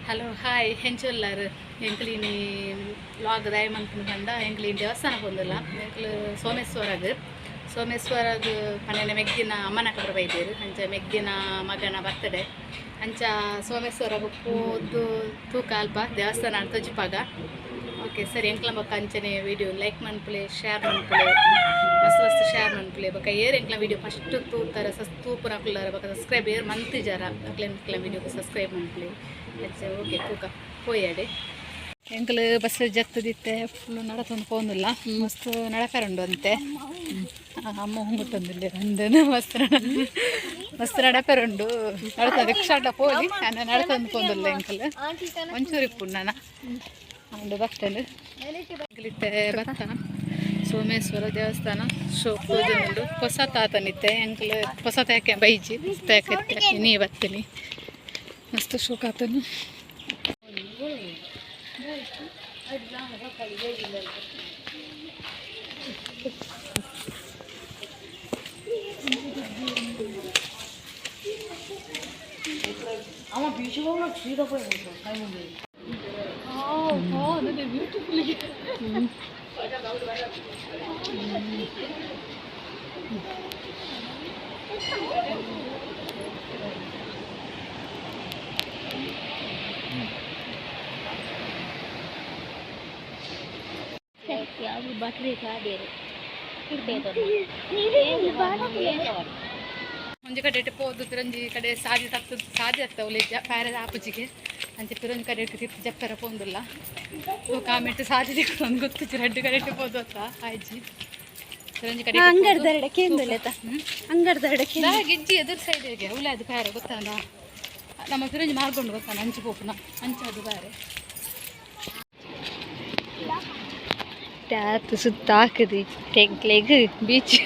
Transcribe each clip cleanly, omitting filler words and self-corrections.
hello hi ಹೆಂಚುಲ್ಲಾರು ಎಂಕ್ಲಿನಿ vlog ದಯಮಂತನ ಬಂದ ಎಂಕ್ಲಿನ ದೇವಸ್ಥಾನ ಬಂದಿಲ್ಲ ಎಂಕ್ಲು ಸೋಮೇಶ್ವರಗ ಪನ್ನೆನ ಮೆಗ್ದಿನ ಅಮ್ಮನ ಕಬ್ರ ಬೈದೇರು ಅಂಚ ಮೆಗ್ದಿನ ಮಗನ ಬರ್ತಡೆ ಅಂಚ ಸೋಮೇಶ್ವರ ಪೋದು ತೂಕ ಅಲ್ಪ ದೇವಸ್ಥಾನ ತೋಜಿಪಾಗ ಓಕೆ ಸರಿ ಎಂಕ್ಲ ಬಕ್ಕ ಅಂಚನೆ ವಿಡಿಯೋ ಲೈಕ್ ಮನ್ಪುಲೆ ಶೇರ್ ಮನ್ಪುಲೆ ಮಸ್ತ್ ಶೇರ್ ಮನ್ಪುಲೆ ಬಕ್ಕ ಏರ್ ಎಂಕ್ಲ ವಿಡಿಯೋ ಫಸ್ಟ್ ತೂತರ ತೂಪುನ ಕುಲ್ಲಾರ ಬಕ್ಕ ಸಬ್ಸ್ಕ್ರೈಬ್ ಏರ್ ಮಂತ್ ಜರ ಎಂಕ್ಲ ವಿಡಿಯೋಗೆ ಸಬ್ಸ್ಕ್ರೈಬ್ ಮನ್ಪುಲೆ अच्छा ओके तूक पोयाडे ಎಂಕಲ್ ಬಸ್ ಜತ್ತದಿತ್ತೆ ಫುಲ್ ನಡತೊಂದು ಪೋಂದಿಲ್ಲ ಮಸ್ತ್ ನಡಪೆರುಂಡು ಅಂತೆ ಅಮ್ಮ ಹೊಂಗುತ್ತೊಂದಿಲ್ಲ ಅಂದನು ಮಸ್ತ್ ನಡಪೆರುಂಡು ನಡತ ರಿಕ್ಷಾಟ ಪೋಲಿ ನಾನು ನಡತೊಂದು ಪೋಂದಿಲ್ಲ ಎಂಕಲ್ ಒಂಚೂರು ಇಪ್ಪುಂಡು ನಾನು ಅಂಡು ಬರ್ತೇನೆ ಎಂಕಲಿತ್ತೆ ಬತ್ತ ಸೋಮೇಶ್ವರ ದೇವಸ್ಥಾನ ಶೋ ಪೂಜೆ ಹೊಸ ತಾತನಿತ್ತೆ ಎಂಕಲ್ ಹೊಸ ತಾಕೆ ಬೈಜಿ ತಾಕೆ ನೀ ಬರ್ತೀನಿ मस्त शोक आता ना ಮುಂಜಿ ಕಡೆ ಪೋದು ಪಿರಂಜಿ ಕಡೆ ಸಾದಿ ಆಗ್ತಾವಲ್ಲಿ ಪ್ಯಾರದ ಆಪುಜಿಗೆ ಅಂಚೆ ಪಿರಂಜಿ ಕಡೆ ತಿರ್ತಿ ಜಪ್ಪರ ಪೋಂದಿಲ್ಲ ಕಾಮೆಂಟ್ ಸಾದಿ ತಿಕ್ಕೊಂಡು ಗೊತ್ತಿತ್ತು ರೆಡ್ ಕಡೆ ಪೋದು ಅತ್ತ ಆಯ್ಜಿ ಪಿರಂಜಿ ಕಡೆ ಗಿಜ್ಜಿ ಎದುರು ಸೈಡಿಗೆ ಉಳ್ಳೆ ಅದು ಪ್ಯಾರ ಗೊತ್ತಾನ ನಮ್ಮ ಪಿರಂಜಿ ಮಾರ್ಕೊಂಡು ಗೊತ್ತಾನ ಅಂಚು ಪೋಪುನ ಅಂಚು ಅದು ಬೇರೆ ಅದು ಸುತ್ತ ಹಾಕಿದ್ವಿ ಟೆಂಕ್ಲೆಗ್ ಬೀಚ್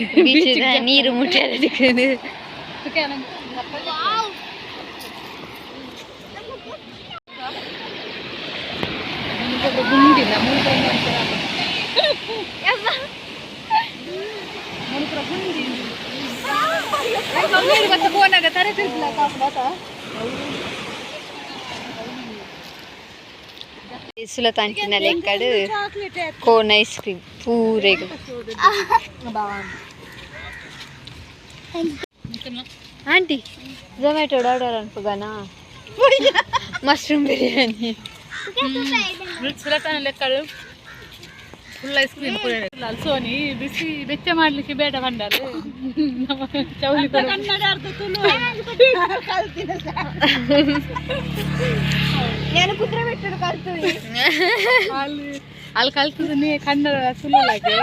ನೀರು ಮುಟ್ಟಾಡಿಕೊಂಡು ಗುಂಡಿಲ್ಲ ಮತ್ತೆ ಫೋನಾಗ ತರ ತಿರ್ಗಿಲ್ಲ ಸುಲತಾಂಟಿನ ಲೆಕ್ಕಡು ಕೋನ್ ಐಸ್ ಕ್ರೀಮ್ ಪೂರೆಗೆ ಆಂಟಿ ಝೊಮ್ಯಾಟೊ ಆರ್ಡರ್ ಅನ್ಪುಗನಾ ಮಶ್ರೂಮ್ ಬಿರಿಯಾನಿ ಸುಲತಾನ ಲೆಕ್ಕಡು ಫುಲ್ ಐಸ್ ಕ್ರೀಮ್ ಸೋನಿ ಬಿಸಿ ಬೆಚ್ಚ ಮಾಡ್ಲಿಕ್ಕೆ ಬೇಡ ಬಂಡಾರು ಚೌಲಿ ಅಲ್ಲಿ ಕಲ್ತದ ನೀ ಕನ್ನಡ ಸುಳ್ಳಲಾಗೆ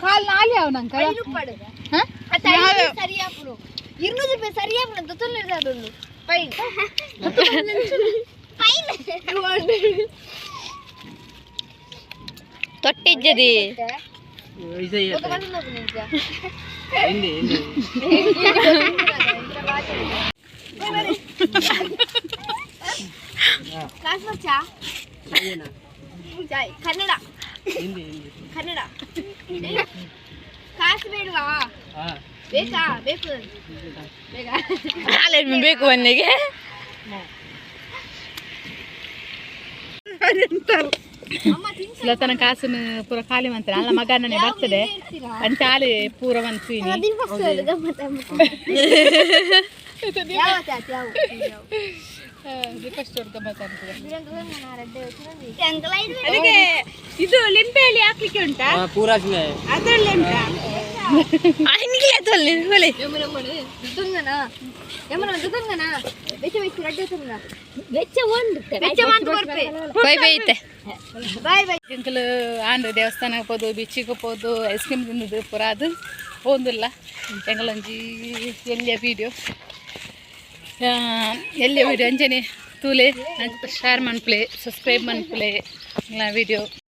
ಕಾಲ್ ನಾಲಿ ಅವ್ ನಂಗೆ ತೊಟ್ಟಿಜ್ಜದಿ ಕನ್ನಡ ಕನ್ನಡ ಕಾಸು ಬೇಡವಾ ಬೇಕಾ ಬೇಕು ಬೇಕು ಅನ್ನಿಗೆ ಸುಲತನ ಕಾಸನ್ನು ಪೂರ ಖಾಲಿ ಮಾಡ್ತಾರೆ ಅಲ್ಲ ಮಗನೇ ಬರ್ತದೆ ಅಂತ ಹಾಲಿ ಪೂರ ಮಂತೀನಿ ಇದು ಲಿಂಬೆಯಲ್ಲಿ ಹಾಕ್ಲಿಕ್ಕೆ ಉಂಟಾ ಅದರಲ್ಲಿ ಉಂಟಾ ಎಂಕಲ್ ಆಂಡ್ರೆ ದೇವಸ್ಥಾನಕ್ಕೆ ಹೋದು ಬೀಚಿಗೆ ಹೋದು ಐಸ್ ಕ್ರೀಮ್ ತಿನ್ನೋದು ಪೂರ ಅದು ಹೋದಿಲ್ಲ ಎಂಗಳಂಜಿ ಎಲ್ಲಿಯ ವೀಡಿಯೋ ಅಂಜನೆ ತೂಲೆ ಶೇರ್ ಮನ್ಪ್ಲೆ ಸಬ್ಸ್ಕ್ರೈಬ್ ಮನ್ಪ್ಲೆ ವೀಡಿಯೋ